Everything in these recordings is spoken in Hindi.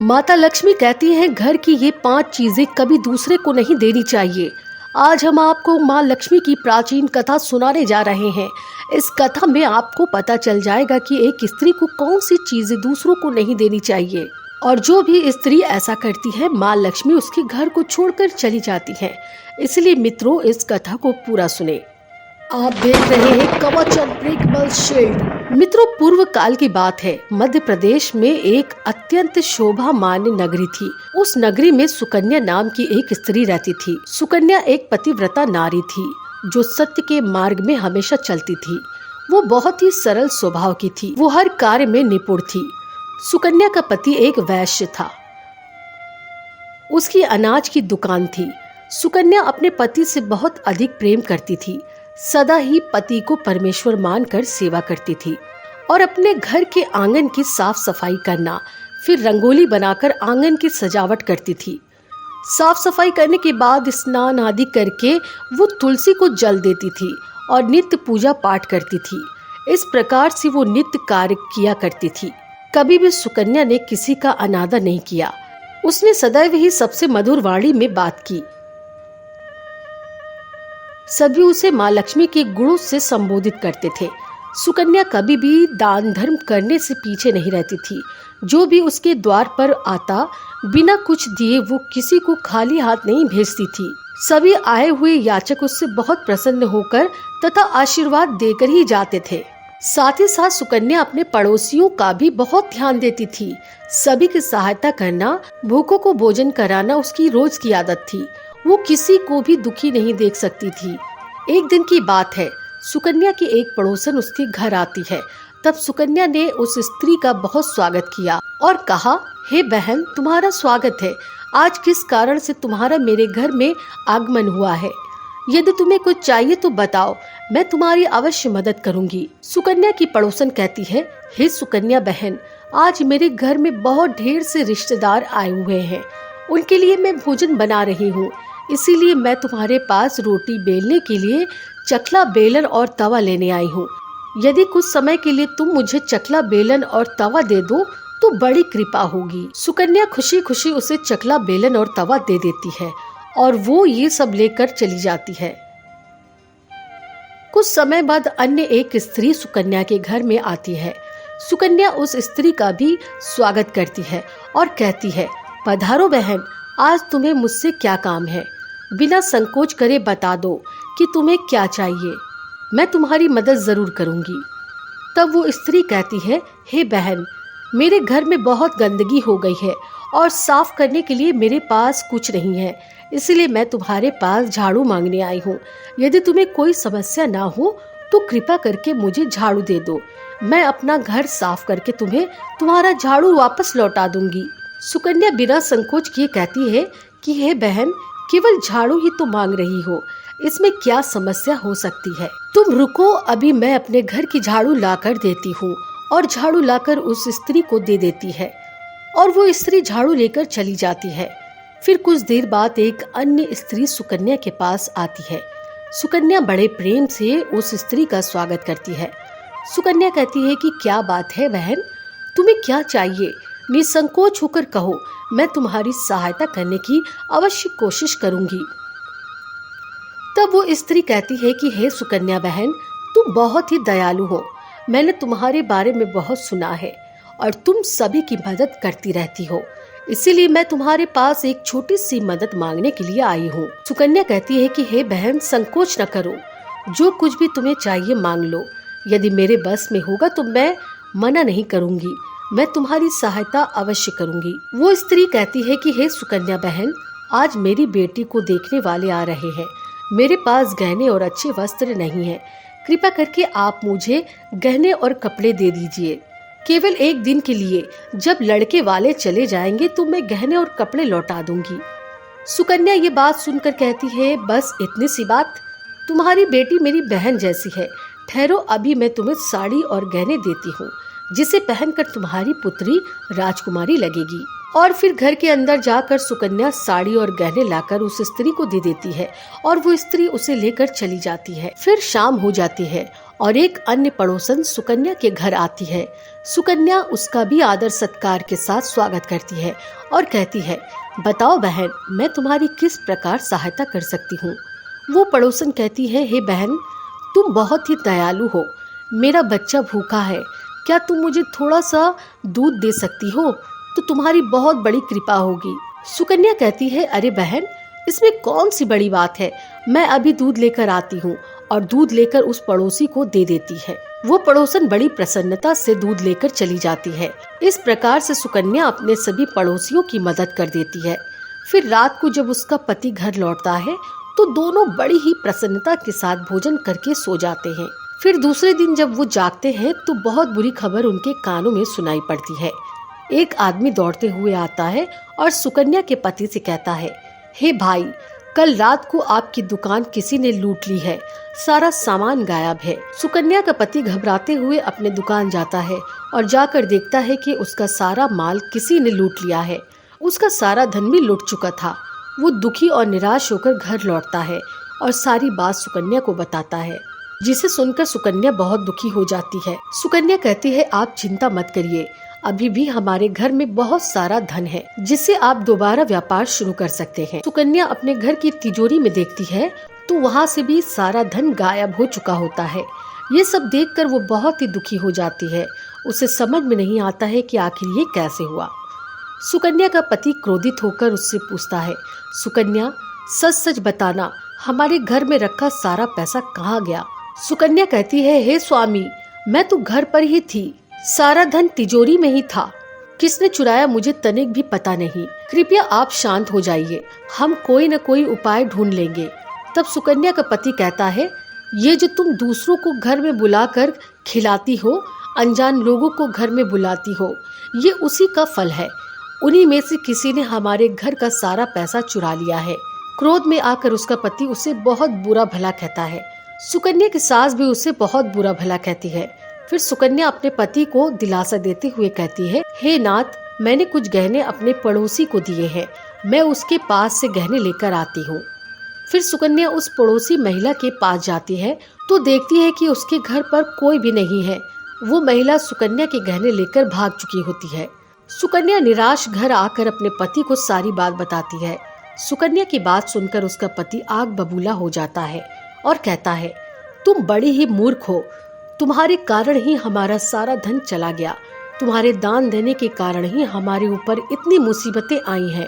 माता लक्ष्मी कहती हैं घर की ये 5 चीजें कभी दूसरे को नहीं देनी चाहिए। आज हम आपको माँ लक्ष्मी की प्राचीन कथा सुनाने जा रहे हैं। इस कथा में आपको पता चल जाएगा कि एक स्त्री को कौन सी चीजें दूसरों को नहीं देनी चाहिए, और जो भी स्त्री ऐसा करती है माँ लक्ष्मी उसके घर को छोड़कर चली जाती है। इसलिए मित्रों, इस कथा को पूरा सुने। आप देख रहे हैं कवच अनब्रेकेबल शील्ड। मित्रों, पूर्व काल की बात है। मध्य प्रदेश में एक अत्यंत शोभामान्य नगरी थी। उस नगरी में सुकन्या नाम की एक स्त्री रहती थी। सुकन्या एक पतिव्रता नारी थी जो सत्य के मार्ग में हमेशा चलती थी। वो बहुत ही सरल स्वभाव की थी। वो हर कार्य में निपुण थी। सुकन्या का पति एक वैश्य था। उसकी अनाज की दुकान थी। सुकन्या अपने पति से बहुत अधिक प्रेम करती थी। सदा ही पति को परमेश्वर मानकर सेवा करती थी और अपने घर के आंगन की साफ सफाई करना, फिर रंगोली बनाकर आंगन की सजावट करती थी। साफ सफाई करने के बाद स्नान आदि करके वो तुलसी को जल देती थी और नित्य पूजा पाठ करती थी। इस प्रकार से वो नित्य कार्य किया करती थी। कभी भी सुकन्या ने किसी का अनादर नहीं किया। उसने सदैव ही सबसे मधुर वाणी में बात की। सभी उसे माँ लक्ष्मी के गुणों से संबोधित करते थे। सुकन्या कभी भी दान धर्म करने से पीछे नहीं रहती थी। जो भी उसके द्वार पर आता, बिना कुछ दिए वो किसी को खाली हाथ नहीं भेजती थी। सभी आए हुए याचक उससे बहुत प्रसन्न होकर तथा आशीर्वाद देकर ही जाते थे। साथ ही साथ सुकन्या अपने पड़ोसियों का भी बहुत ध्यान देती थी। सभी की सहायता करना, भूखों को भोजन कराना उसकी रोज की आदत थी। वो किसी को भी दुखी नहीं देख सकती थी। एक दिन की बात है, सुकन्या की एक पड़ोसन उसके घर आती है। तब सुकन्या ने उस स्त्री का बहुत स्वागत किया और कहा, हे बहन, तुम्हारा स्वागत है। आज किस कारण से तुम्हारा मेरे घर में आगमन हुआ है? यदि तुम्हें कुछ चाहिए तो बताओ, मैं तुम्हारी अवश्य मदद करूंगी। सुकन्या की पड़ोसन कहती है, हे सुकन्या बहन, आज मेरे घर में बहुत ढेर से रिश्तेदार आए हुए हैं। उनके लिए मैं भोजन बना रही हूँ। इसीलिए मैं तुम्हारे पास रोटी बेलने के लिए चकला, बेलन और तवा लेने आई हूँ। यदि कुछ समय के लिए तुम मुझे चकला, बेलन और तवा दे दो तो बड़ी कृपा होगी। सुकन्या खुशी खुशी उसे चकला, बेलन और तवा दे देती है और वो ये सब लेकर चली जाती है। कुछ समय बाद अन्य एक स्त्री सुकन्या के घर में आती है। सुकन्या उस स्त्री का भी स्वागत करती है और कहती है, पधारो बहन, आज तुम्हें मुझसे क्या काम है? बिना संकोच करे बता दो कि तुम्हें क्या चाहिए। मैं तुम्हारी मदद जरूर करूंगी। तब वो स्त्री कहती है, हे बहन, मेरे घर में बहुत गंदगी हो गई है और साफ करने के लिए मेरे पास कुछ नहीं है। इसलिए मैं तुम्हारे पास झाड़ू मांगने आई हूँ। यदि तुम्हें कोई समस्या ना हो तो कृपा करके मुझे झाड़ू दे दो। मैं अपना घर साफ करके तुम्हें तुम्हारा झाड़ू वापस लौटा दूंगी। सुकन्या बिना संकोच किए कहती है कि हे बहन, केवल झाड़ू ही तो मांग रही हो, इसमें क्या समस्या हो सकती है? तुम रुको, अभी मैं अपने घर की झाड़ू लाकर देती हूँ। और झाड़ू लाकर उस स्त्री को दे देती है और वो स्त्री झाड़ू लेकर चली जाती है। फिर कुछ देर बाद एक अन्य स्त्री सुकन्या के पास आती है। सुकन्या बड़े प्रेम से उस स्त्री का स्वागत करती है। सुकन्या कहती है कि क्या बात है बहन, तुम्हें क्या चाहिए? निसंकोच होकर कहो, मैं तुम्हारी सहायता करने की अवश्य कोशिश करूंगी। तब वो स्त्री कहती है कि हे सुकन्या बहन, तुम बहुत ही दयालु हो। मैंने तुम्हारे बारे में बहुत सुना है और तुम सभी की मदद करती रहती हो। इसीलिए मैं तुम्हारे पास एक छोटी सी मदद मांगने के लिए आई हूँ। सुकन्या कहती है कि हे बहन, संकोच न करो, जो कुछ भी तुम्हें चाहिए मांग लो। यदि मेरे बस में होगा तो मैं मना नहीं करूंगी। मैं तुम्हारी सहायता अवश्य करूंगी। वो स्त्री कहती है कि हे सुकन्या बहन, आज मेरी बेटी को देखने वाले आ रहे हैं। मेरे पास गहने और अच्छे वस्त्र नहीं हैं। कृपा करके आप मुझे गहने और कपड़े दे दीजिए। केवल एक दिन के लिए, जब लड़के वाले चले जाएंगे तो मैं गहने और कपड़े लौटा दूंगी। सुकन्या ये बात सुनकर कहती है, बस इतनी सी बात? तुम्हारी बेटी मेरी बहन जैसी है। ठहरो, अभी मैं तुम्हें साड़ी और गहने देती हूँ, जिसे पहनकर तुम्हारी पुत्री राजकुमारी लगेगी। और फिर घर के अंदर जाकर सुकन्या साड़ी और गहने लाकर उस स्त्री को दे देती है और वो स्त्री उसे लेकर चली जाती है। फिर शाम हो जाती है और एक अन्य पड़ोसन सुकन्या के घर आती है। सुकन्या उसका भी आदर सत्कार के साथ स्वागत करती है और कहती है, बताओ बहन, मैं तुम्हारी किस प्रकार सहायता कर सकती हूँ। वो पड़ोसन कहती है, हे बहन, तुम बहुत ही दयालु हो, मेरा बच्चा भूखा है, क्या तुम मुझे थोड़ा सा दूध दे सकती हो तो तुम्हारी बहुत बड़ी कृपा होगी। सुकन्या कहती है, अरे बहन, इसमें कौन सी बड़ी बात है, मैं अभी दूध लेकर आती हूँ, और दूध लेकर उस पड़ोसी को दे देती है। वो पड़ोसन बड़ी प्रसन्नता से दूध लेकर चली जाती है। इस प्रकार से सुकन्या अपने सभी पड़ोसियों की मदद कर देती है। फिर रात को जब उसका पति घर लौटता है तो दोनों बड़ी ही प्रसन्नता के साथ भोजन करके सो जाते हैं। फिर दूसरे दिन जब वो जागते हैं तो बहुत बुरी खबर उनके कानों में सुनाई पड़ती है। एक आदमी दौड़ते हुए आता है और सुकन्या के पति से कहता है, हे भाई, कल रात को आपकी दुकान किसी ने लूट ली है, सारा सामान गायब है। सुकन्या का पति घबराते हुए अपने दुकान जाता है और जाकर देखता है कि उसका सारा माल किसी ने लूट लिया है। उसका सारा धन भी लुट चुका था। वो दुखी और निराश होकर घर लौटता है और सारी बात सुकन्या को बताता है, जिसे सुनकर सुकन्या बहुत दुखी हो जाती है। सुकन्या कहती है, आप चिंता मत करिए, अभी भी हमारे घर में बहुत सारा धन है जिससे आप दोबारा व्यापार शुरू कर सकते हैं। सुकन्या अपने घर की तिजोरी में देखती है तो वहाँ से भी सारा धन गायब हो चुका होता है। ये सब देखकर वो बहुत ही दुखी हो जाती है। उसे समझ में नहीं आता है कि आखिर ये कैसे हुआ। सुकन्या का पति क्रोधित होकर उससे पूछता है, सुकन्या, सच सच बताना, हमारे घर में रखा सारा पैसा कहाँ गया। सुकन्या कहती है, हे स्वामी, मैं तो घर पर ही थी, सारा धन तिजोरी में ही था, किसने चुराया मुझे तनिक भी पता नहीं, कृपया आप शांत हो जाइए, हम कोई न कोई उपाय ढूंढ लेंगे। तब सुकन्या का पति कहता है, ये जो तुम दूसरों को घर में बुलाकर खिलाती हो, अनजान लोगों को घर में बुलाती हो, ये उसी का फल है। उन्हीं में से किसी ने हमारे घर का सारा पैसा चुरा लिया है। क्रोध में आकर उसका पति उसे बहुत बुरा भला कहता है। सुकन्या की सास भी उसे बहुत बुरा भला कहती है। फिर सुकन्या अपने पति को दिलासा देते हुए कहती है, हे नाथ, मैंने कुछ गहने अपने पड़ोसी को दिए हैं, मैं उसके पास से गहने लेकर आती हूँ। फिर सुकन्या उस पड़ोसी महिला के पास जाती है तो देखती है कि उसके घर पर कोई भी नहीं है। वो महिला सुकन्या के गहने लेकर भाग चुकी होती है। सुकन्या निराश घर आकर अपने पति को सारी बात बताती है। सुकन्या की बात सुनकर उसका पति आग बबूला हो जाता है और कहता है, तुम बड़ी ही मूर्ख हो, तुम्हारे कारण ही हमारा सारा धन चला गया, तुम्हारे दान देने के कारण ही हमारे ऊपर इतनी मुसीबतें आई हैं।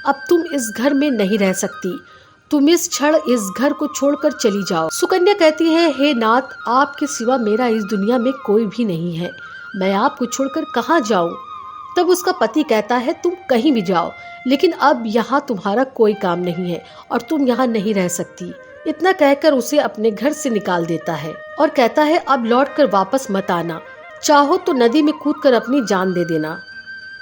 अब तुम इस घर में नहीं रह सकती, तुम इस क्षण इस घर को छोड़कर चली जाओ। सुकन्या कहती है, हे नाथ, आपके सिवा मेरा इस दुनिया में कोई भी नहीं है, मैं आपको छोड़कर कहाँ जाऊँ। तब उसका पति कहता है, तुम कहीं भी जाओ, लेकिन अब यहाँ तुम्हारा कोई काम नहीं है और तुम यहाँ नहीं रह सकती। इतना कहकर उसे अपने घर से निकाल देता है और कहता है, अब लौटकर वापस मत आना, चाहो तो नदी में कूदकर अपनी जान दे देना।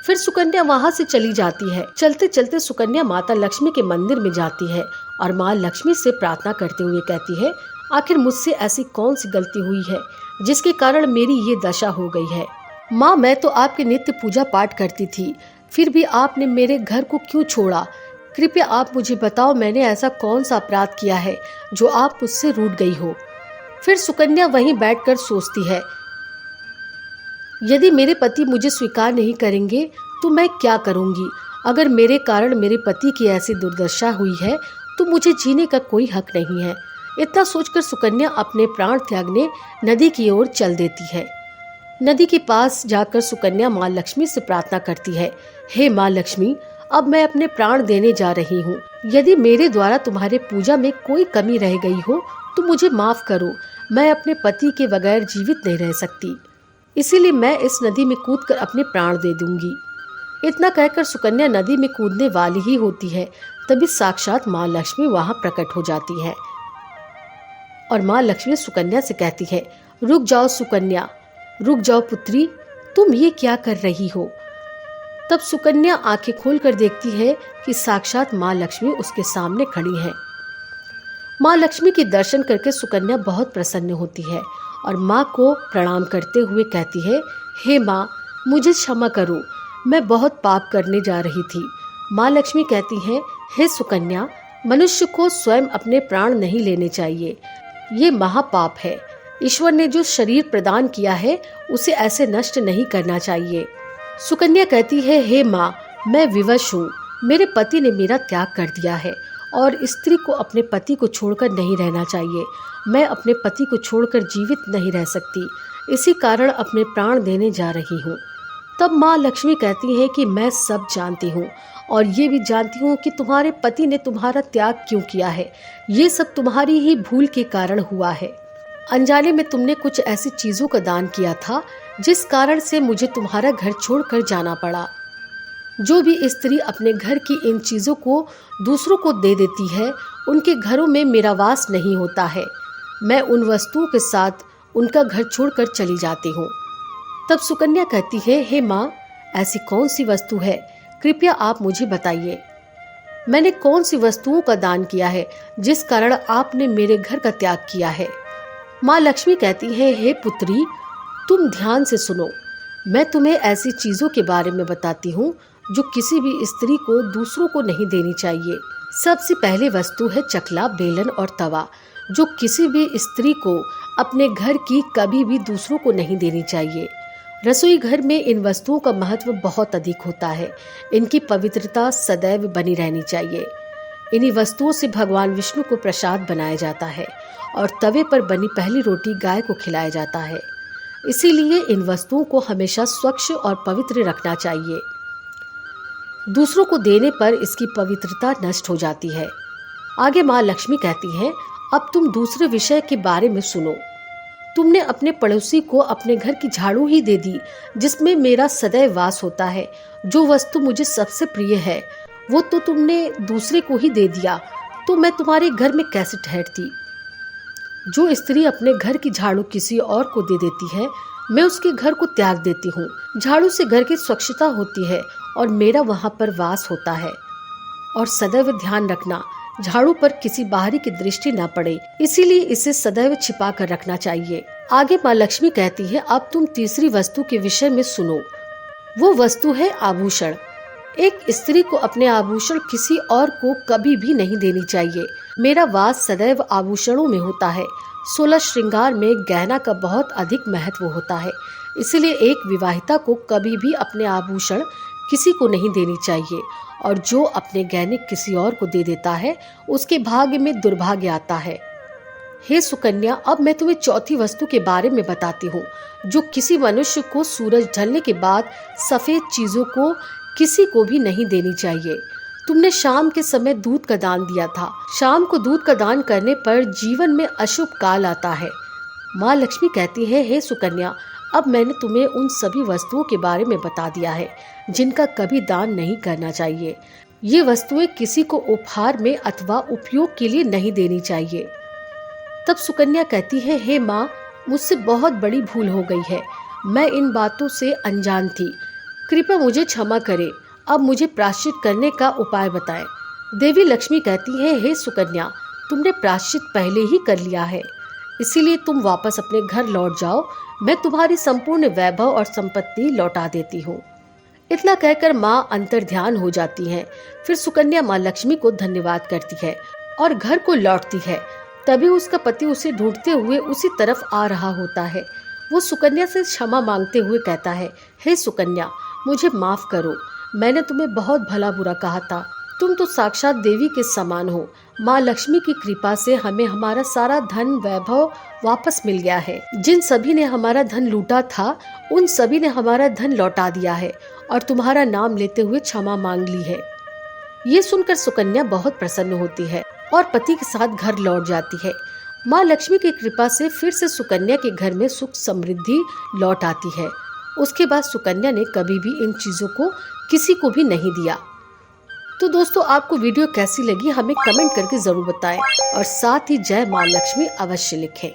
फिर सुकन्या वहाँ से चली जाती है। चलते चलते सुकन्या माता लक्ष्मी के मंदिर में जाती है और माँ लक्ष्मी से प्रार्थना करते हुए कहती है, आखिर मुझसे ऐसी कौन सी गलती हुई है जिसके कारण मेरी ये दशा हो गई है। माँ, मैं तो आपके नित्य पूजा पाठ करती थी, फिर भी आपने मेरे घर को क्यों छोड़ा। कृपया आप मुझे बताओ, मैंने ऐसा कौन सा अपराध किया है जो आप मुझसे रूठ गई हो। फिर सुकन्या वहीं बैठकर सोचती है, यदि मेरे पति मुझे स्वीकार नहीं करेंगे तो मैं क्या करूंगी। अगर मेरे कारण मेरे पति की ऐसी दुर्दशा हुई है तो मुझे जीने का कोई हक नहीं है। इतना सोचकर सुकन्या अपने प्राण त्यागने नदी की ओर चल देती है। नदी के पास जाकर सुकन्या माँ लक्ष्मी से प्रार्थना करती है, हे माँ लक्ष्मी, अब मैं अपने प्राण देने जा रही हूँ। यदि मेरे द्वारा तुम्हारे पूजा में कोई कमी रह गई हो तो मुझे माफ करो। मैं अपने पति के बगैर जीवित नहीं रह सकती, इसीलिए मैं इस नदी में कूदकर अपने प्राण दे दूंगी। इतना कहकर सुकन्या नदी में कूदने वाली ही होती है, तभी साक्षात माँ लक्ष्मी वहाँ प्रकट हो जाती है और माँ लक्ष्मी सुकन्या से कहती है, रुक जाओ सुकन्या, रुक जाओ पुत्री, तुम ये क्या कर रही हो। तब सुकन्या आंखें खोलकर देखती है कि साक्षात माँ लक्ष्मी उसके सामने खड़ी है। माँ लक्ष्मी के दर्शन करके सुकन्या बहुत प्रसन्न होती है और माँ को प्रणाम करते हुए कहती है, हे माँ, मुझे क्षमा करो, मैं बहुत पाप करने जा रही थी। माँ लक्ष्मी कहती हैं, हे सुकन्या, मनुष्य को स्वयं अपने प्राण नहीं लेने चाहिए, ये महापाप है। ईश्वर ने जो शरीर प्रदान किया है उसे ऐसे नष्ट नहीं करना चाहिए। सुकन्या कहती है, हे माँ, मैं विवश हूँ। मेरे पति ने मेरा त्याग कर दिया है और स्त्री को अपने पति को छोड़कर नहीं रहना चाहिए। मैं अपने पति को छोड़कर जीवित नहीं रह सकती, इसी कारण अपने प्राण देने जा रही हूँ। तब माँ लक्ष्मी कहती है कि मैं सब जानती हूँ और ये भी जानती हूँ कि तुम्हारे पति ने तुम्हारा त्याग क्यों किया है। ये सब तुम्हारी ही भूल के कारण हुआ है। अनजाने में तुमने कुछ ऐसी चीजों का दान किया था जिस कारण से मुझे तुम्हारा घर छोड़कर जाना पड़ा। जो भी स्त्री अपने घर की इन चीजों को दूसरों को दे देती है, उनके घरों में मेरा वास नहीं होता है। मैं उन वस्तुओं के साथ उनका घर छोड़कर चली जाती हूँ। तब सुकन्या कहती है, हे माँ, ऐसी कौन सी वस्तु है, कृपया आप मुझे बताइए। मैंने कौन सी वस्तुओं का दान किया है जिस कारण आपने मेरे घर का त्याग किया है। माँ लक्ष्मी कहती है, हे पुत्री, तुम ध्यान से सुनो। मैं तुम्हें ऐसी चीजों के बारे में बताती हूँ जो किसी भी स्त्री को दूसरों को नहीं देनी चाहिए। सबसे पहले वस्तु है चकला, बेलन और तवा, जो किसी भी स्त्री को अपने घर की कभी भी दूसरों को नहीं देनी चाहिए। रसोई घर में इन वस्तुओं का महत्व बहुत अधिक होता है। इनकी पवित्रता सदैव बनी रहनी चाहिए। इन्हीं वस्तुओं से भगवान विष्णु को प्रसाद बनाया जाता है और तवे पर बनी पहली रोटी गाय को खिलाया जाता है। इसीलिए इन वस्तुओं को हमेशा स्वच्छ और पवित्र रखना चाहिए। दूसरों को देने पर इसकी पवित्रता नष्ट हो जाती है। आगे माँ लक्ष्मी कहती हैं, अब तुम दूसरे विषय के बारे में सुनो। तुमने अपने पड़ोसी को अपने घर की झाड़ू ही दे दी जिसमें मेरा सदैव वास होता है। जो वस्तु मुझे सबसे प्रिय है वो तो तुमने दूसरे को ही दे दिया, तो मैं तुम्हारे घर में कैसे ठहरती। जो स्त्री अपने घर की झाड़ू किसी और को दे देती है, मैं उसके घर को त्याग देती हूँ। झाड़ू से घर की स्वच्छता होती है और मेरा वहाँ पर वास होता है। और सदैव ध्यान रखना, झाड़ू पर किसी बाहरी की दृष्टि न पड़े, इसीलिए इसे सदैव छिपा कर रखना चाहिए। आगे माँ लक्ष्मी कहती है, अब तुम तीसरी वस्तु के विषय में सुनो। वो वस्तु है आभूषण। एक स्त्री को अपने आभूषण किसी और को कभी भी नहीं देनी चाहिए। मेरा वास सदैव आभूषणों में होता है। 16 श्रृंगार में गहना का बहुत अधिक महत्व होता है, इसलिए एक विवाहिता को कभी भी अपने आभूषण किसी को नहीं देनी चाहिए। और जो अपने गहने किसी और को दे देता है, उसके भाग्य में दुर्भाग्य आता है। हे सुकन्या, अब मैं तुम्हें चौथी वस्तु के बारे में बताती हूँ, जो किसी मनुष्य को सूरज ढलने के बाद सफेद चीजों को किसी को भी नहीं देनी चाहिए। तुमने शाम के समय दूध का दान दिया था। शाम को दूध का दान करने पर जीवन में अशुभ काल आता है। माँ लक्ष्मी कहती है, हे सुकन्या, अब मैंने तुम्हें उन सभी वस्तुओं के बारे में बता दिया है जिनका कभी दान नहीं करना चाहिए। ये वस्तुएं किसी को उपहार में अथवा उपयोग के लिए नहीं देनी चाहिए। तब सुकन्या कहती है, हे माँ, मुझसे बहुत बड़ी भूल हो गई है। मैं इन बातों से अनजान थी, कृपया मुझे क्षमा करें। अब मुझे प्रायश्चित करने का उपाय बताएं। देवी लक्ष्मी कहती है, हे सुकन्या, तुमने प्रायश्चित पहले ही कर लिया है, इसीलिए तुम वापस अपने घर लौट जाओ। मैं तुम्हारी संपूर्ण वैभव और संपत्ति लौटा देती हूँ। इतना कहकर माँ अंतर ध्यान हो जाती हैं। फिर सुकन्या माँ लक्ष्मी को धन्यवाद करती है और घर को लौटती है। तभी उसका पति उसे ढूंढते हुए उसी तरफ आ रहा होता है। वो सुकन्या से क्षमा मांगते हुए कहता है, हे सुकन्या, मुझे माफ करो। मैंने तुम्हें बहुत भला बुरा कहा था। तुम तो साक्षात देवी के समान हो। माँ लक्ष्मी की कृपा से हमें हमारा सारा धन वैभव वापस मिल गया है। जिन सभी ने हमारा धन लूटा था, उन सभी ने हमारा धन लौटा दिया है और तुम्हारा नाम लेते हुए क्षमा मांग ली है। ये सुनकर सुकन्या बहुत प्रसन्न होती है और पति के साथ घर लौट जाती है। माँ लक्ष्मी की कृपा से फिर से सुकन्या के घर में सुख समृद्धि लौट आती है। उसके बाद सुकन्या ने कभी भी इन चीजों को किसी को भी नहीं दिया। तो दोस्तों, आपको वीडियो कैसी लगी हमें कमेंट करके जरूर बताएं और साथ ही जय माँ लक्ष्मी अवश्य लिखें।